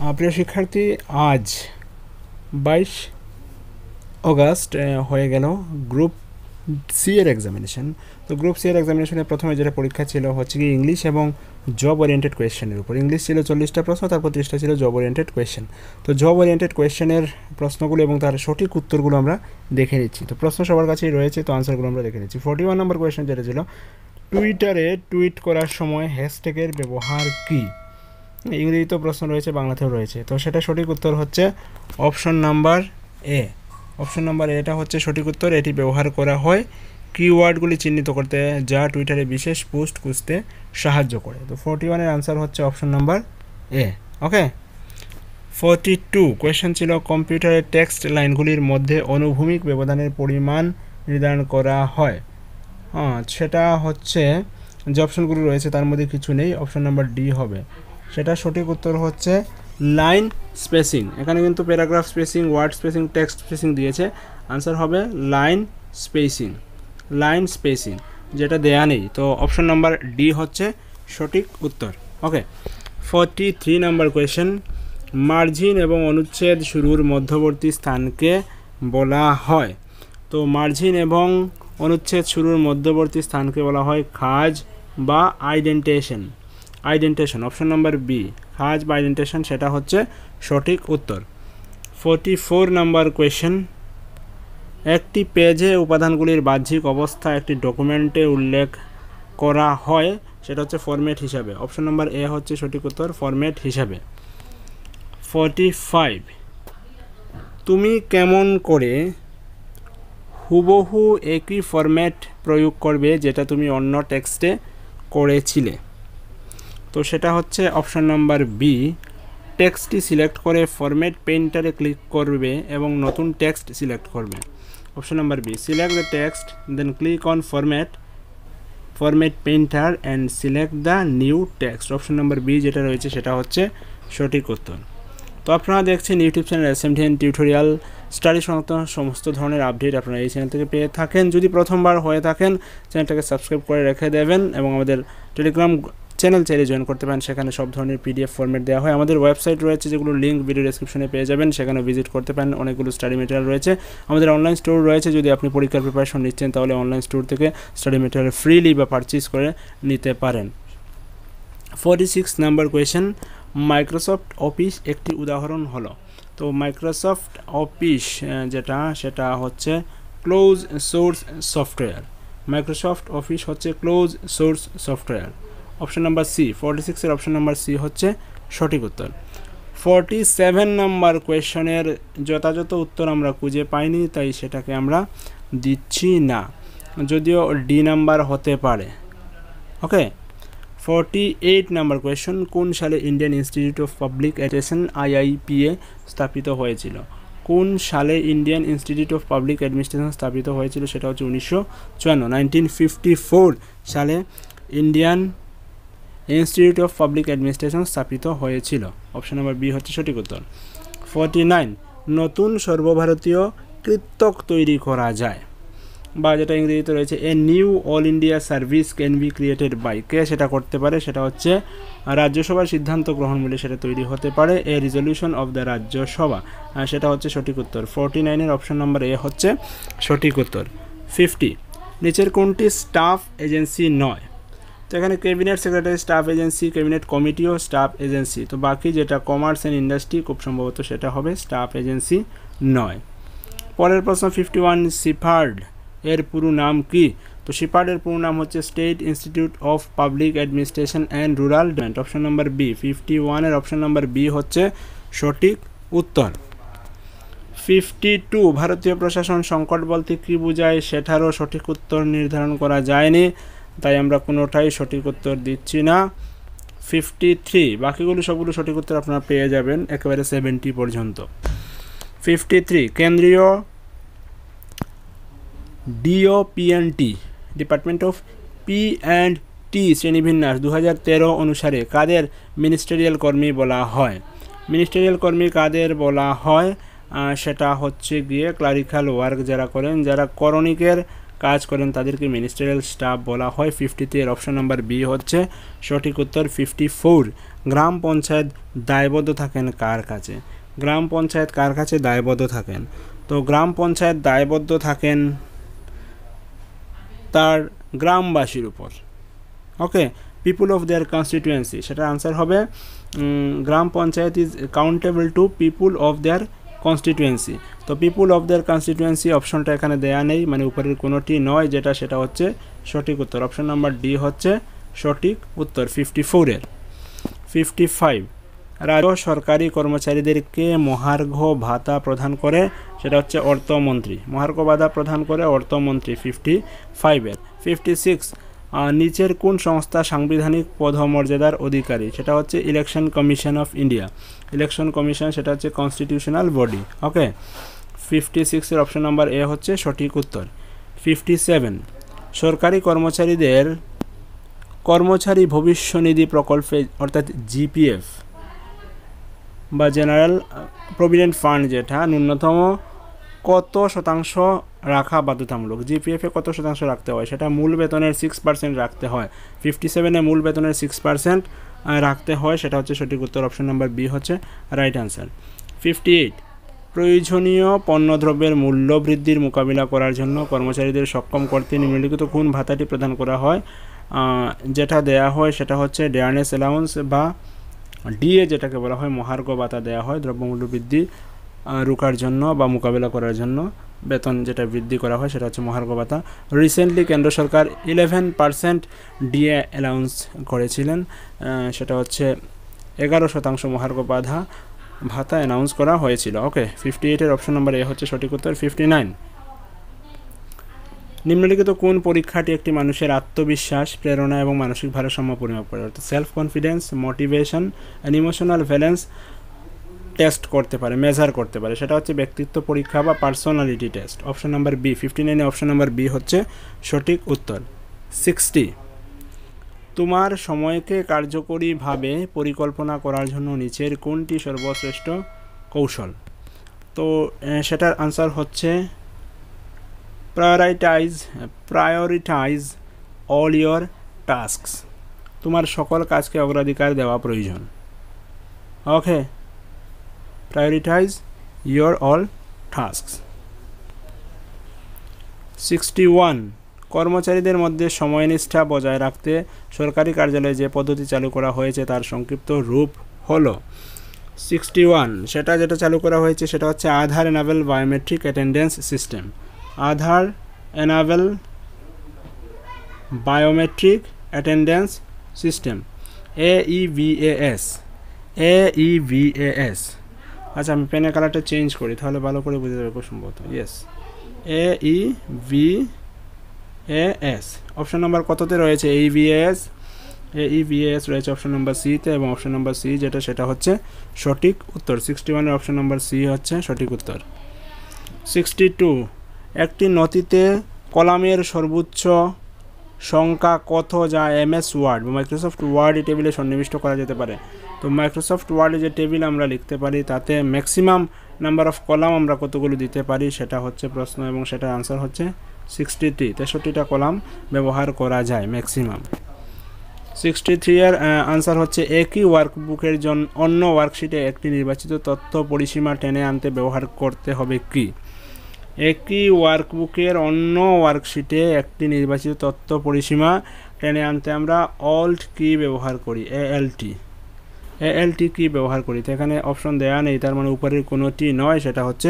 প্রিয় শিক্ষার্থী, আজ 22 অগাস্ট হয়ে গেল গ্রুপ সি এর এক্সামিনেশন। তো গ্রুপ সি এর এক্সামিনেশনের প্রথমে যেটা পরীক্ষা ছিল হচ্ছে কি ইংলিশ এবং জব ওরিয়েন্টেড কোয়েশ্চেনের উপর। ইংলিশ ছিল 40টা প্রশ্ন, তারপর 30টা ছিল জব ওরিয়েন্টেড কোয়েশ্চেন। তো জব ওরিয়েন্টেড কোয়েশ্চেনের প্রশ্নগুলো এবং তার সঠিক উত্তরগুলো আমরা দেখে নিচ্ছি। তো প্রশ্ন সবার কাছেই রয়েছে, তো আনসারগুলো আমরা দেখে নিচ্ছি। 41 নম্বর কোয়েশ্চেন যেটা ছিল, টুইটারে টুইট করার সময় হ্যাশট্যাগের ব্যবহার কী? ইংরেজিতেও প্রশ্ন রয়েছে, বাংলাতেও রয়েছে। তো সেটা সঠিক উত্তর হচ্ছে অপশন নাম্বার এ। অপশন নাম্বার এটা হচ্ছে সঠিক উত্তর। এটি ব্যবহার করা হয় কিওয়ার্ডগুলি চিহ্নিত করতে, যা টুইটারে বিশেষ পোস্ট খুঁজতে সাহায্য করে। তো 41-এর আনসার হচ্ছে অপশন নাম্বার এ। ওকে। 42 কোয়েশ্চেন ছিল, কম্পিউটারের টেক্সট লাইনগুলির মধ্যে অনুভূমিক ব্যবধানের পরিমাণ নির্ধারণ করা হয়। সেটা হচ্ছে যে অপশনগুলো রয়েছে তার মধ্যে কিছু নেই, অপশন নাম্বার ডি হবে। সেটা সঠিক উত্তর হচ্ছে লাইন স্পেসিং। এখানে কিন্তু paragraph spacing, word spacing, text spacing দিয়েছে, আনসার হবে লাইন স্পেসিং। লাইন স্পেসিং যেটা দেয়া নেই, তো অপশন নাম্বার ডি হচ্ছে সঠিক উত্তর। ওকে। 43 নাম্বার কোয়েশ্চেন, মার্জিন এবং অনুচ্ছেদ শুরুর মধ্যবর্তী স্থানকে বলা হয়। তো মার্জিন এবং অনুচ্ছেদ শুরুর মধ্যবর্তী স্থানকে বলা হয় খাঁজ বা আইডেন্টেশন। আইডেন্টেশন, অপশন নাম্বার বি, খাঁজ বা আইডেন্টেশন, সেটা হচ্ছে সঠিক উত্তর। 44 নাম্বার কোয়েশ্চেন, একটি পেজে উপাদানগুলির বাহ্যিক অবস্থা একটি ডকুমেন্টে উল্লেখ করা হয়, সেটা হচ্ছে ফরম্যাট হিসাবে। অপশন নাম্বার এ হচ্ছে সঠিক উত্তর, ফরম্যাট হিসাবে। 45, তুমি কেমন করে হুবহু একই ফরম্যাট প্রয়োগ করবে যেটা তুমি অন্য টেক্সটে করেছিলে? তো সেটা হচ্ছে অপশন নাম্বার বি, টেক্সটটি সিলেক্ট করে ফরম্যাট পেইন্টারে ক্লিক করবে এবং নতুন টেক্সট সিলেক্ট করবে। Option number B, select the text then click on format painter and select the new text. Option number B যেটা রয়েছে সেটা হচ্ছে সঠিক উত্তর। তো আপনারা দেখছেন YouTube channel SMDN tutorial study সংক্রান্ত সমস্ত ধরনের আপডেট আপনারা এই চ্যানেল থেকে পেয়ে থাকেন। যদি প্রথমবার হয়ে থাকেন, চ্যানেলটাকে সাবস্ক্রাইব করে রেখে দেবেন এবং আমাদের টেলিগ্রাম চ্যানেল চাইলে জয়েন করতে পারেন। সেখানে সব ধরনের PDF ফরম্যাট দেওয়া হয়। আমাদের ওয়েবসাইট রয়েছে, যেগুলো লিঙ্ক ভিডিও ডেসক্রিপশনে পেয়ে যাবেন, সেখানে ভিজিট করতে পারেন। অনেকগুলো স্টাডি মেটেরিয়াল রয়েছে। আমাদের অনলাইন স্টোর রয়েছে, যদি আপনি পরীক্ষার প্রিপারেশন নিচ্ছেন তাহলে অনলাইন স্টোর থেকে স্টাডি মেটেরিয়াল ফ্রিলি বা পারচেজ করে নিতে পারেন। 46 নাম্বার কোয়েশ্চেন, মাইক্রোসফট অফিস একটি উদাহরণ হলো। তো মাইক্রোসফট অফিস যেটা, সেটা হচ্ছে close source software. Microsoft office হচ্ছে close source software. Option number C, 46-এর অপশন নাম্বার সি হচ্ছে সঠিক উত্তর। 47 নাম্বার কোয়েশ্চনের যথাযথ উত্তর আমরা খুঁজে পাইনি, তাই সেটাকে আমরা দিচ্ছি না, যদিও ডি নাম্বার হতে পারে। ওকে। 48 নাম্বার কোয়েশ্চন, কোন সালে Indian institute of public administration IIPA স্থাপিত হয়েছিল? কোন সালে Indian institute of public administration স্থাপিত হয়েছিল? সেটা হচ্ছে 1954, 1954 সালে Indian institute of public administration স্থাপিত হয়েছিল। অপশন নাম্বার বি হচ্ছে সঠিক উত্তর। 49, নতুন সর্বভারতীয় কৃত্তক তৈরি করা যায়, বা যেটা ইংরেজিতে রয়েছে a new all India service can be created by. কে সেটা করতে পারে? সেটা হচ্ছে রাজ্যসভার সিদ্ধান্ত গ্রহণ বলে সেটা তৈরি হতে পারে, এ রিজলিউশন অফ দ্য রাজ্যসভা, সেটা হচ্ছে সঠিক উত্তর। 49-এর অপশন নাম্বার এ হচ্ছে সঠিক উত্তর। 50, নিচের কোনটি স্টাফ এজেন্সি নয়? তো এখানে cabinet secretary staff agency, cabinet কমিটিও স্টাফ এজেন্সি। তো বাকি যেটা কমার্স অ্যান্ড ইন্ডাস্ট্রি, খুব সম্ভবত সেটা হবে স্টাফ এজেন্সি নয়। পরের প্রশ্ন 51, সিফার্ড এর পুরো নাম কি? তো সিফার্ডের পুরো নাম হচ্ছে state institute of public administration and rural development. Option number B, 51-এর অপশন নাম্বার বি হচ্ছে সঠিক উত্তর। 52, ভারতীয় প্রশাসন সংকট বলতে কী বোঝায়? সেটারও সঠিক উত্তর নির্ধারণ করা যায়নি, তাই আমরা কোনোটাই সঠিক উত্তর দিচ্ছি না। 53, বাকিগুলো সবগুলো সঠিক উত্তর আপনারা পেয়ে যাবেন একেবারে 70 পর্যন্ত। 53, কেন্দ্রীয় DOPNT ডিপার্টমেন্ট অফ P&T শ্রেণীবিন্যাস 2013 অনুসারে কাদের মিনিস্টেরিয়াল কর্মী বলা হয়? মিনিস্টেরিয়াল কর্মী কাদের বলা হয়? সেটা হচ্ছে গিয়ে ক্লারিক্যাল ওয়ার্ক যারা করেন, যারা করণিকের কাজ করেন তাদেরকে মিনিস্টেরিয়াল স্টাফ বলা হয়। 53-এর অপশন নাম্বার বি হচ্ছে সঠিক উত্তর। 54, গ্রাম পঞ্চায়েত দায়বদ্ধ থাকেন কার কাছে? গ্রাম পঞ্চায়েত কার কাছে দায়বদ্ধ থাকেন? তো গ্রাম পঞ্চায়েত দায়বদ্ধ থাকেন তার গ্রামবাসীর উপর। Okay, people of their constituency, সেটার আনসার হবে gram panchayat is accountable to people of their constituency. তো পিপুল অফ দেয়ার কনস্টিটুয়েন্সি অপশনটা এখানে দেয়া নেই, মানে উপরের কোনোটি নয়, যেটা সেটা হচ্ছে সঠিক উত্তর। অপশন নাম্বার ডি হচ্ছে সঠিক উত্তর 54-এর। 55, রাজ্য সরকারি কর্মচারীদেরকে মহার্ঘ ভাতা প্রদান করে, সেটা হচ্ছে অর্থমন্ত্রী। মহার্ঘ ভাতা প্রদান করে অর্থমন্ত্রী 55-এর। 56, নিচের কোন সংস্থা সাংবিধানিক পদমর্যাদার অধিকারী? সেটা হচ্ছে election commission of India. Election commission সেটা হচ্ছে কনস্টিটিউশনাল বডি। ওকে, 56-এর অপশন নাম্বার এ হচ্ছে সঠিক উত্তর। 57, সরকারি কর্মচারীদের কর্মচারী ভবিষ্যনিধি প্রকল্পে অর্থাৎ জিপিএফ বা জেনারেল প্রভিডেন্ট ফান্ড, যেটা ন্যূনতম কত শতাংশ রাখা বাধ্যতামূলক? জিপিএফে কত শতাংশ রাখতে হয়? সেটা মূল বেতনের 6% রাখতে হয়। 57-এ মূল বেতনের 6% রাখতে হয়, সেটা হচ্ছে সঠিক উত্তর। অপশন নাম্বার বি হচ্ছে রাইট অ্যান্সার। 58, প্রয়োজনীয় পণ্যদ্রব্যের মূল্য বৃদ্ধির মোকাবিলা করার জন্য কর্মচারীদের সক্ষম করতে নিম্নলিখিত কোন ভাতাটি প্রদান করা হয়? যেটা দেয়া হয় সেটা হচ্ছে ডেয়ারনেস অ্যালাউন্স বা ডিএ, যেটাকে বলা হয় মহার্ঘ ভাতা দেওয়া হয় দ্রব্যমূল্য বৃদ্ধি রোকার জন্য বা মোকাবিলা করার জন্য। বেতন যেটা বৃদ্ধি করা হয় সেটা হচ্ছে মহার্ঘ ভাতা। রিসেন্টলি কেন্দ্র সরকার 11% ডিএ অ্যালাউন্স করেছিলেন, সেটা হচ্ছে 11% মহার্ঘ ভাতা অ্যানাউন্স করা হয়েছিল। ওকে, 58-এর অপশন নাম্বার এ হচ্ছে সঠিক উত্তর। 59, নিম্নলিখিত কোন পরীক্ষাটি একটি মানুষের আত্মবিশ্বাস, প্রেরণা এবং মানসিক ভারসাম্য পরিমাপ করে? অর্থাৎ self confidence, motivation and emotional balance test করতে পারে, মেজার করতে পারে? সেটা হচ্ছে ব্যক্তিত্ব পরীক্ষা বা personality test. Option number B. 59-এ অপশন নাম্বার বি হচ্ছে সঠিক উত্তর। 60, তোমার সময়কে কার্যকরীভাবে পরিকল্পনা করার জন্য নিচের কোনটি সর্বশ্রেষ্ঠ কৌশল? তো সেটার আনসার হচ্ছে প্রায়োরিটাইজ অল ইয়োর টাস্কস। তোমার সকল কাজকে অগ্রাধিকার দেওয়া প্রয়োজন। ওকে, প্রায়োরিটাইজ ইয়োর অল টাস্কস। 61, কর্মচারীদের মধ্যে সময়নিষ্ঠা বজায় রাখতে সরকারি কার্যালয়ে যে পদ্ধতি চালু করা হয়েছে তার সংক্ষিপ্ত রূপ হলো? 61, সেটা যেটা চালু করা হয়েছে সেটা হচ্ছে Aadhaar enable biometric attendance system. Aadhaar enable biometric attendance system, AEVAS। আচ্ছা, আমি পেনের কালারটা চেঞ্জ করি, তাহলে ভালো করে বুঝতে যাবে খুব সম্ভবত। Yes, AEVAS। অপশন নাম্বার কততে রয়েছে AEVAS রয়েছে অপশন নাম্বার সিতে, এবং অপশন নাম্বার সি যেটা সেটা হচ্ছে সঠিক উত্তর। 61-এর অপশন নাম্বার সি হচ্ছে সঠিক উত্তর। 62, একটি নথিতে কলামের সর্বোচ্চ সংখ্যা কত যা MS ওয়ার্ড বা মাইক্রোসফট ওয়ার্ড টেবিলে সন্নিবিষ্ট করা যেতে পারে? তো মাইক্রোসফট ওয়ার্ডে যে টেবিল আমরা লিখতে পারি তাতে ম্যাক্সিমাম নাম্বার অফ কলাম আমরা কতগুলো দিতে পারি সেটা হচ্ছে প্রশ্ন, এবং সেটার আনসার হচ্ছে 63টা কলাম ব্যবহার করা যায় ম্যাক্সিমাম। 63-এর আনসার হচ্ছে একই ওয়ার্কবুকের জন্য অন্য ওয়ার্কশিটে একটি নির্বাচিত তথ্য পরিসীমা টেনে আনতে ব্যবহার করতে হবে কি? একই ওয়ার্কবুকের অন্য ওয়ার্কশিটে একটি নির্বাচিত তথ্য পরিসীমা টেনে আনতে আমরা অল্ট কি ব্যবহার করি? ALT কি ব্যবহার করি? তো এখানে অপশন দেওয়া নেই, তার মানে উপরের কোনোটি নয়, সেটা হচ্ছে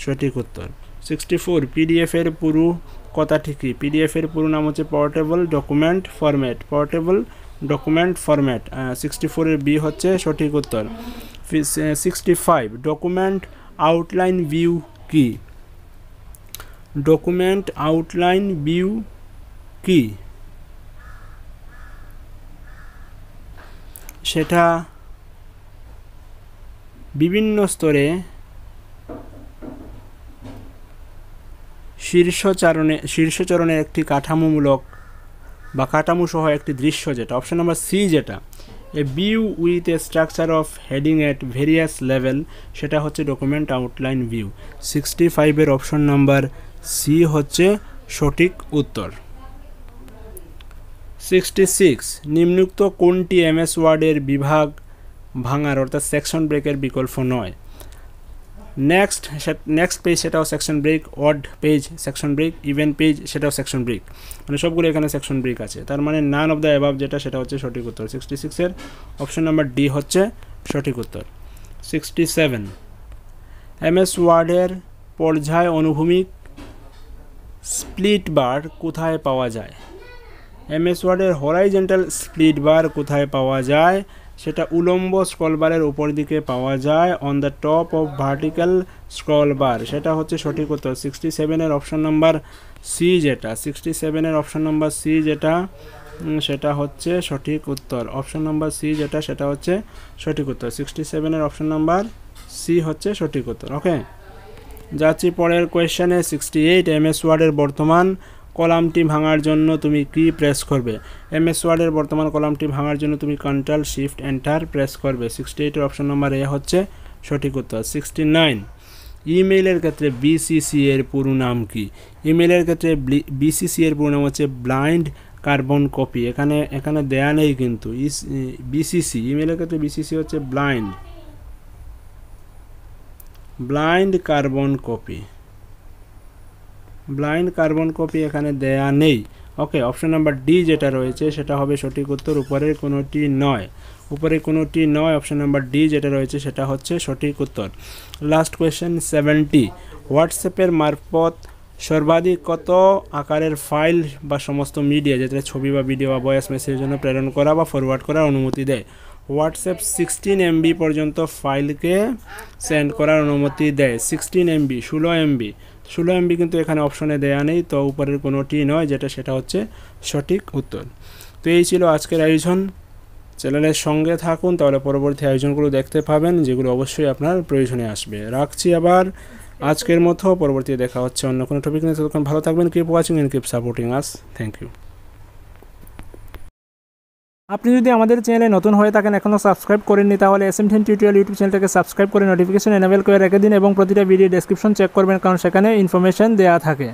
সঠিক উত্তর। 64, পিডিএফের পুরো কথাটি কি? পিডিএফের পুরো নাম হচ্ছে পোর্টেবল ডকুমেন্ট ফরম্যাট। 64-এর বি হচ্ছে সঠিক উত্তর। 65, ডকুমেন্ট আউটলাইন ভিউ কি? ডকুমেন্ট আউটলাইন ভিউ কি? সেটা বিভিন্ন স্তরে শীর্ষচরণের একটি কাঠামোমূলক বা কাঠামোসহ একটি দৃশ্য, যেটা অপশন নাম্বার সি, যেটা a view with a structure of heading at various level, সেটা হচ্ছে ডকুমেন্ট আউটলাইন ভিউ। 65-এর অপশন নাম্বার সি হচ্ছে সঠিক উত্তর। 66, নিম্নোক্ত কোনটি MS ওয়ার্ডের বিভাগ ভাঙার অর্থাৎ সেকশন ব্রেকের বিকল্প নয়। নেক্সট পেজ সেটাও section break, odd page section break, even page সেটাও সেকশন ব্রেক, মানে সবগুলো এখানে সেকশন ব্রেক আছে। তার মানে নান অফ দ্য অ্যাবাভ যেটা সেটা হচ্ছে সঠিক উত্তর। 66-এর অপশন নাম্বার ডি হচ্ছে সঠিক উত্তর। 67 MS ওয়ার্ডের পর্যায় অনুভূমিক স্প্লিট বার কোথায় পাওয়া যায়? MS ওয়ার্ডের হরাইজন্টাল স্প্লিট বার কোথায় পাওয়া যায়? সেটা উলম্ব স্ক্রল বারের উপর দিকে পাওয়া যায়, on the top of vertical scroll bar, সেটা হচ্ছে সঠিক উত্তর। 67-এর অপশন নাম্বার সি যেটা, 67-এর অপশন নাম্বার সি যেটা সেটা হচ্ছে সঠিক উত্তর। অপশন নাম্বার সি যেটা সেটা হচ্ছে সঠিক উত্তর। 67-এর অপশন নাম্বার সি হচ্ছে সঠিক উত্তর। ওকে, যাচ্ছি পরের কোয়েশ্চেনে। 68 MS ওয়ার্ডের বর্তমান কলামটি ভাঙার জন্য তুমি কি প্রেস করবে? MS ওয়ার্ডের বর্তমান কলামটি ভাঙার জন্য তুমি কন্ট্রোল শিফট এন্টার প্রেস করবে। 68-এর অপশন নাম্বার এ হচ্ছে সঠিক উত্তর। 69 ইমেইলের ক্ষেত্রে BCC এর পুরো নাম কি? ইমেইলের ক্ষেত্রে BCC এর পুরো নাম হচ্ছে ব্লাইন্ড কার্বন কপি। এখানে দেয়া নেই কিন্তু BCC, ইমেইলের ক্ষেত্রে BCC হচ্ছে blind carbon copy. Blind carbon copy এখানে দেয়া নেই। ওকে, অপশন নাম্বার ডি যেটা রয়েছে সেটা হবে সঠিক উত্তর, উপরের কোনোটি নয়। অপশন নাম্বার ডি যেটা রয়েছে সেটা হচ্ছে সঠিক উত্তর। লাস্ট কোয়েশ্চেন 70 হোয়াটসঅ্যাপের মারফত সর্বাধিক কত আকারের ফাইল বা সমস্ত মিডিয়া, যেটা ছবি বা ভিডিও বা ভয়েস মেসেজের জন্য প্রেরণ করা বা ফরওয়ার্ড করার অনুমতি দেয়? হোয়াটসঅ্যাপ 16 MB পর্যন্ত ফাইলকে সেন্ড করার অনুমতি দেয়। 16 MB, 16 MB কিন্তু এখানে অপশনে দেয়া নেই, তো উপরের কোনোটি নয়, যেটা সেটা হচ্ছে সঠিক উত্তর। তো এই ছিল আজকের আয়োজন। চ্যানেলের সঙ্গে থাকুন, তাহলে পরবর্তী আয়োজনগুলো দেখতে পাবেন, যেগুলো অবশ্যই আপনার প্রয়োজনে আসবে। রাখছি আবার আজকের মতো, পরবর্তীতে দেখা হচ্ছে অন্য কোনো টপিক নিয়ে। ততক্ষণ ভালো থাকবেন। Keep watching and keep supporting us. Thank you. আপনি যদি আমাদের চ্যানেলে নতুন হয়ে থাকেন, এখনও সাবস্ক্রাইব করেননি, তাহলে SMDN টিউটোরিয়াল ইউটিউব চ্যানেলটাকে সাবস্ক্রাইব করে নোটিফিকেশন এনেবল করে রেখে দিন এবং প্রতিটা ভিডিও ডেসক্রিপশন চেক করবেন, কারণ সেখানে ইনফরমেশন দেওয়া থাকে।